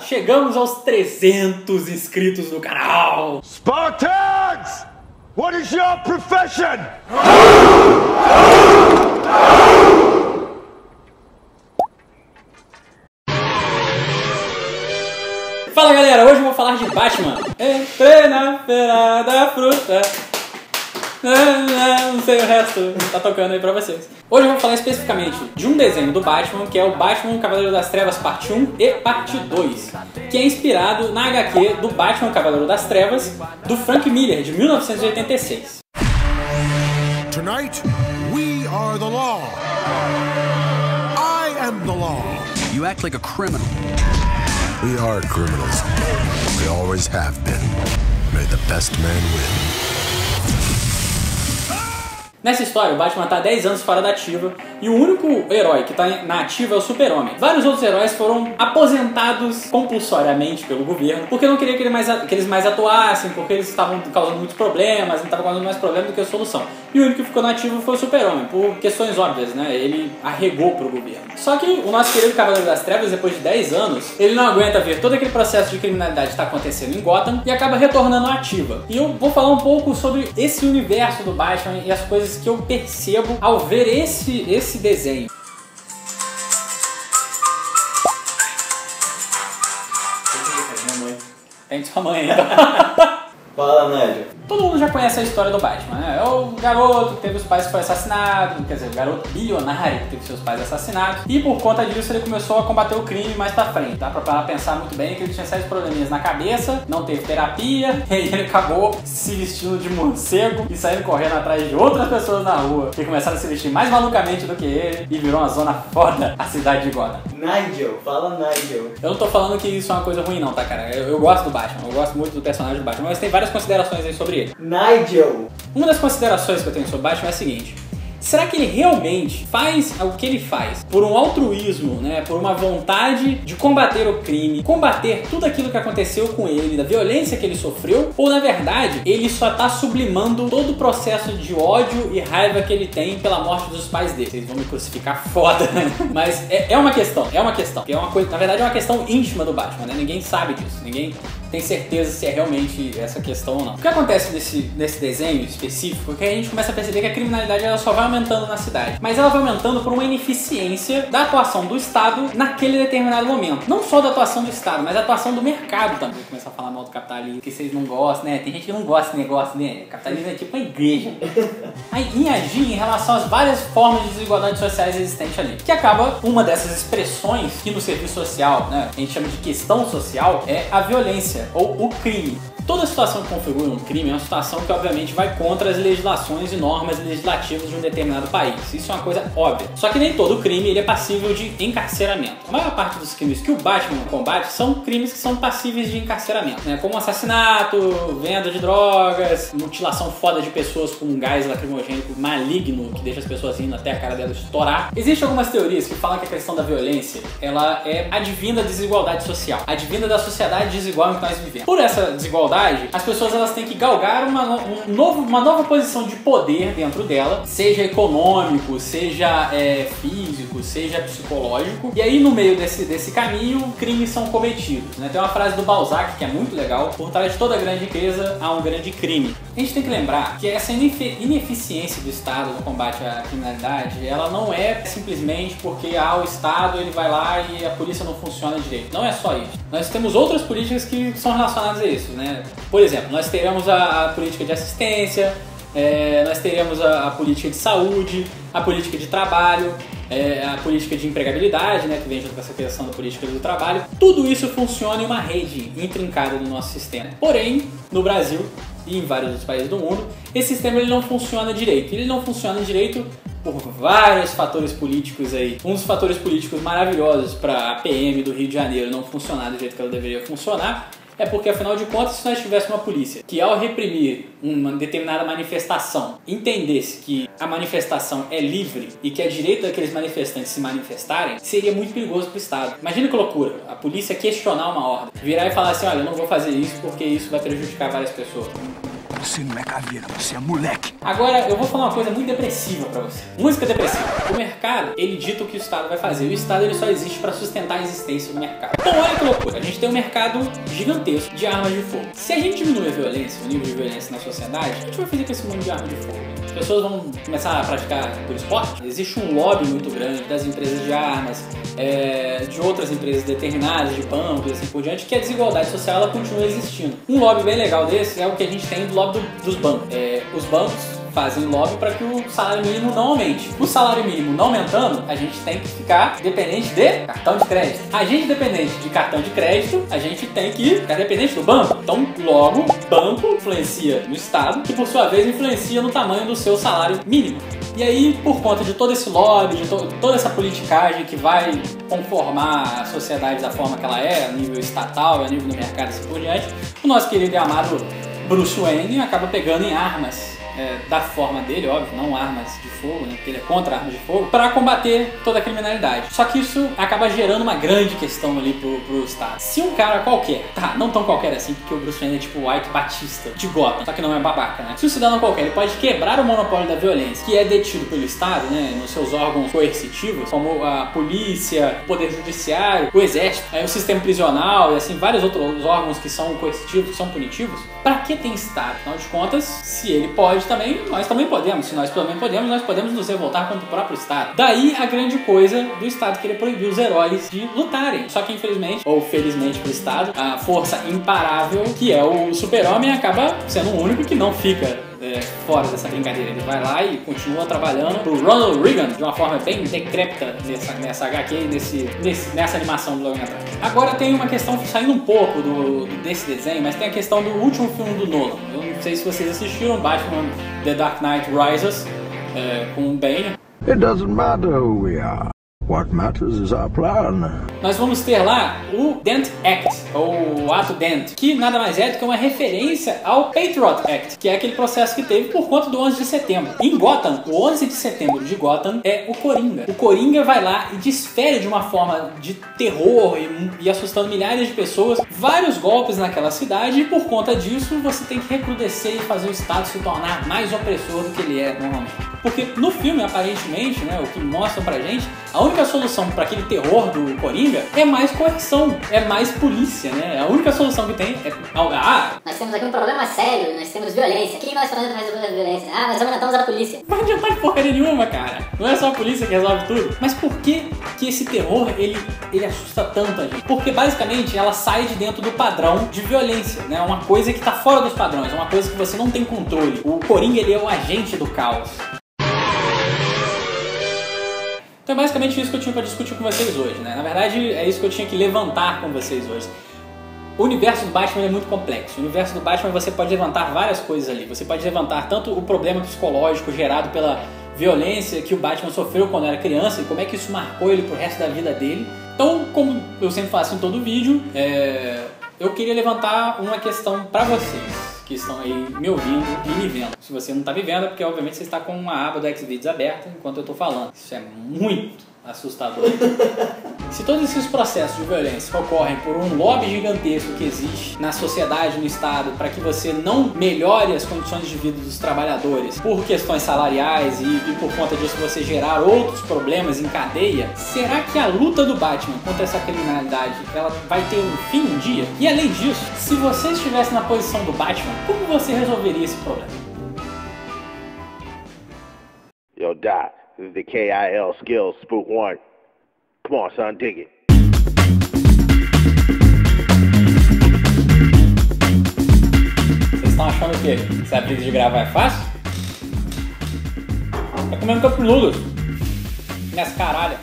chegamos aos 300 inscritos no canal. Spartans! What is your profession? Fala galera, hoje eu vou falar de Batman. Entrei na feira da fruta. Não sei o resto, tá tocando aí pra vocês. Hoje eu vou falar especificamente de um desenho do Batman, que é o Batman Cavaleiro das Trevas parte 1 e parte 2, que é inspirado na HQ do Batman Cavaleiro das Trevas, do Frank Miller, de 1986. Tonight, we are the law. I am the law. You act like a criminal. We are criminals. We always have been. May the best man win. Nessa história, o Batman tá há 10 anos fora da ativa e o único herói que tá na ativa é o Super-Homem. Vários outros heróis foram aposentados compulsoriamente pelo governo porque não queria que eles mais atuassem, porque eles estavam causando muitos problemas, não estavam causando mais problemas do que a solução. E o único que ficou na ativa foi o Super-Homem, por questões óbvias, né? Ele arregou pro governo. Só que o nosso querido Cavaleiro das Trevas, depois de 10 anos, ele não aguenta ver todo aquele processo de criminalidade que tá acontecendo em Gotham e acaba retornando à ativa. E eu vou falar um pouco sobre esse universo do Batman e as coisas que eu percebo ao ver esse desenho. Tem sua mãe ainda. Fala, Nádia. Todo mundo já conhece a história do Batman, né? É o garoto que teve os pais que foi assassinado, quer dizer, o garoto bilionário que teve seus pais assassinados, e por conta disso ele começou a combater o crime mais pra frente. Dá pra pensar muito bem que ele tinha sérios probleminhas na cabeça, não teve terapia, e aí ele acabou se vestindo de morcego e saindo correndo atrás de outras pessoas na rua, que começaram a se vestir mais malucamente do que ele, e virou uma zona foda a cidade de Gotham. Nigel, fala Nigel. Eu não tô falando que isso é uma coisa ruim não, tá, cara? Eu gosto do Batman, eu gosto muito do personagem do Batman, mas tem várias considerações aí sobre ele. Nigel. Uma das considerações que eu tenho sobre o Batman é a seguinte: será que ele realmente faz o que ele faz por um altruísmo, né, por uma vontade de combater o crime, combater tudo aquilo que aconteceu com ele, da violência que ele sofreu, ou na verdade ele só tá sublimando todo o processo de ódio e raiva que ele tem pela morte dos pais dele? Vocês vão me crucificar foda, mas é uma questão, que é uma coisa, na verdade é uma questão íntima do Batman, né? Ninguém sabe disso, ninguém tem certeza se é realmente essa questão ou não. O que acontece nesse desenho específico é que a gente começa a perceber que a criminalidade ela só vai aumentando na cidade, mas ela vai aumentando por uma ineficiência da atuação do Estado naquele determinado momento. Não só da atuação do Estado, mas da atuação do mercado também. Começar a falar mal do capitalismo, que vocês não gostam, né? Tem gente que não gosta desse negócio, né? O capitalismo é tipo uma igreja. Aí, em agir em relação às várias formas de desigualdades sociais existentes ali. Que acaba, uma dessas expressões que no serviço social, né, a gente chama de questão social, é a violência ou o crime. Toda situação que configura um crime é uma situação que obviamente vai contra as legislações e normas legislativas de um determinado país. Isso é uma coisa óbvia. Só que nem todo crime ele é passível de encarceramento. A maior parte dos crimes que o Batman combate são crimes que são passíveis de encarceramento, né? Como assassinato, venda de drogas, mutilação foda de pessoas com um gás lacrimogênico maligno que deixa as pessoas rindo até a cara delas estourar. Existem algumas teorias que falam que a questão da violência ela é advinda da desigualdade social, advinda da sociedade desigual em que nós vivemos. Por essa desigualdade, as pessoas elas têm que galgar uma nova posição de poder dentro dela, seja econômico, seja físico, seja psicológico. E aí no meio desse caminho, crimes são cometidos, né? Tem uma frase do Balzac que é muito legal: por trás de toda grande riqueza há um grande crime. A gente tem que lembrar que essa ineficiência do Estado no combate à criminalidade, ela não é simplesmente porque o Estado ele vai lá e a polícia não funciona direito. Não é só isso. Nós temos outras políticas que são relacionadas a isso, né? Por exemplo, nós teremos a política de assistência, nós teremos a política de saúde, a política de trabalho, a política de empregabilidade, né, que vem junto com essa questão da política do trabalho. Tudo isso funciona em uma rede intrincada do nosso sistema. Porém, no Brasil e em vários outros países do mundo, esse sistema ele não funciona direito. Ele não funciona direito por vários fatores políticos aí. Um dos fatores políticos maravilhosos para a PM do Rio de Janeiro não funcionar do jeito que ela deveria funcionar é porque, afinal de contas, se nós tivéssemos uma polícia que, ao reprimir uma determinada manifestação, entendesse que a manifestação é livre e que é direito daqueles manifestantes se manifestarem, seria muito perigoso para o Estado. Imagina que loucura, a polícia questionar uma ordem, virar e falar assim: olha, eu não vou fazer isso porque isso vai prejudicar várias pessoas. Você não é caveira, você é moleque. Agora, eu vou falar uma coisa muito depressiva pra você. Música depressiva. O mercado, ele dita o que o Estado vai fazer. O Estado, ele só existe pra sustentar a existência do mercado. Então, olha que loucura. A gente tem um mercado gigantesco de armas de fogo. Se a gente diminuir a violência, o nível de violência na sociedade, a gente vai fazer com esse mundo de armas de fogo. As pessoas vão começar a praticar por esporte. Existe um lobby muito grande das empresas de armas, de outras empresas determinadas, de bancos e assim por diante, que a desigualdade social ela continua existindo. Um lobby bem legal desse é o que a gente tem do lobby dos bancos. Os bancos fazem lobby para que o salário mínimo não aumente. O salário mínimo não aumentando, a gente tem que ficar dependente de cartão de crédito. A gente dependente de cartão de crédito, a gente tem que ficar dependente do banco. Então, logo, o banco influencia no Estado, que por sua vez influencia no tamanho do seu salário mínimo. E aí, por conta de todo esse lobby, de toda essa politicagem que vai conformar a sociedade da forma que ela é, a nível estatal, a nível do mercado e assim por diante, o nosso querido e amado Bruce Wayne acaba pegando em armas da forma dele, óbvio, não armas de fogo, né, porque ele é contra armas de fogo, para combater toda a criminalidade. Só que isso acaba gerando uma grande questão ali pro Estado. Se um cara qualquer, não tão qualquer assim, porque o Bruce Wayne é tipo o White Batista de Gotham, só que não é babaca, né? Se um cidadão qualquer, ele pode quebrar o monopólio da violência, que é detido pelo Estado, né, nos seus órgãos coercitivos, como a polícia, o poder judiciário, o exército, o sistema prisional e assim, vários outros órgãos que são coercitivos, que são punitivos. Pra que tem Estado? Afinal de contas, se ele pode também, nós também podemos. Se nós também podemos, nós podemos nos revoltar contra o próprio Estado. Daí a grande coisa do Estado querer proibir os heróis de lutarem. Só que infelizmente, ou felizmente pro Estado, a força imparável, que é o Super-Homem, acaba sendo o único que não fica fora dessa brincadeira. Ele vai lá e continua trabalhando pro Ronald Reagan de uma forma bem decrépita nessa HQ e nessa animação do logo atrás. Agora tem uma questão saindo um pouco desse desenho, mas tem a questão do último filme do Nolan. Eu não sei se vocês assistiram, Batman The Dark Knight Rises, com o Bane. It doesn't matter who we are. What matters is our plan. Nós vamos ter lá o Dent Act, ou o Ato Dent, que nada mais é do que uma referência ao Patriot Act, que é aquele processo que teve por conta do 11 de setembro. Em Gotham, o 11 de setembro de Gotham é o Coringa. O Coringa vai lá e desfere de uma forma de terror e assustando milhares de pessoas vários golpes naquela cidade, e por conta disso você tem que recrudescer e fazer o Estado se tornar mais opressor do que ele é normalmente. Porque no filme, aparentemente, né, o que mostra pra gente, a única solução para aquele terror do Coringa é mais coerção, é mais polícia, né? A única solução que tem é... nós temos aqui um problema sério, nós temos violência. O que nós fazemos para resolver a violência? Nós aumentamos a polícia. Não vai adiantar de porcaria nenhuma, cara. Não é só a polícia que resolve tudo. Mas por que esse terror, ele assusta tanto a gente? Porque basicamente ela sai de dentro do padrão de violência, né? Uma coisa que tá fora dos padrões, uma coisa que você não tem controle. O Coringa, ele é o agente do caos. Então é basicamente isso que eu tinha para discutir com vocês hoje, né? Na verdade, é isso que eu tinha que levantar com vocês hoje. O universo do Batman é muito complexo. O universo do Batman você pode levantar várias coisas ali. Você pode levantar tanto o problema psicológico gerado pela violência que o Batman sofreu quando era criança e como é que isso marcou ele pro resto da vida dele. Então, como eu sempre faço em todo vídeo, eu queria levantar uma questão para vocês que estão aí me ouvindo e me vendo. Se você não está me vendo é porque obviamente você está com uma aba do Xvideos aberta enquanto eu estou falando. Isso é muito assustador. Se todos esses processos de violência ocorrem por um lobby gigantesco que existe na sociedade, no Estado, para que você não melhore as condições de vida dos trabalhadores por questões salariais e por conta disso você gerar outros problemas em cadeia, será que a luta do Batman contra essa criminalidade ela vai ter um fim um dia? E além disso, se você estivesse na posição do Batman, como você resolveria esse problema? Yo, Doc, this is the KIL Skills Spook 1. Come on, son, dig it. Vocês estão achando o quê? Se a brisa de gravar é fácil? Tá comendo Cup Noodles. Minhas caralhas.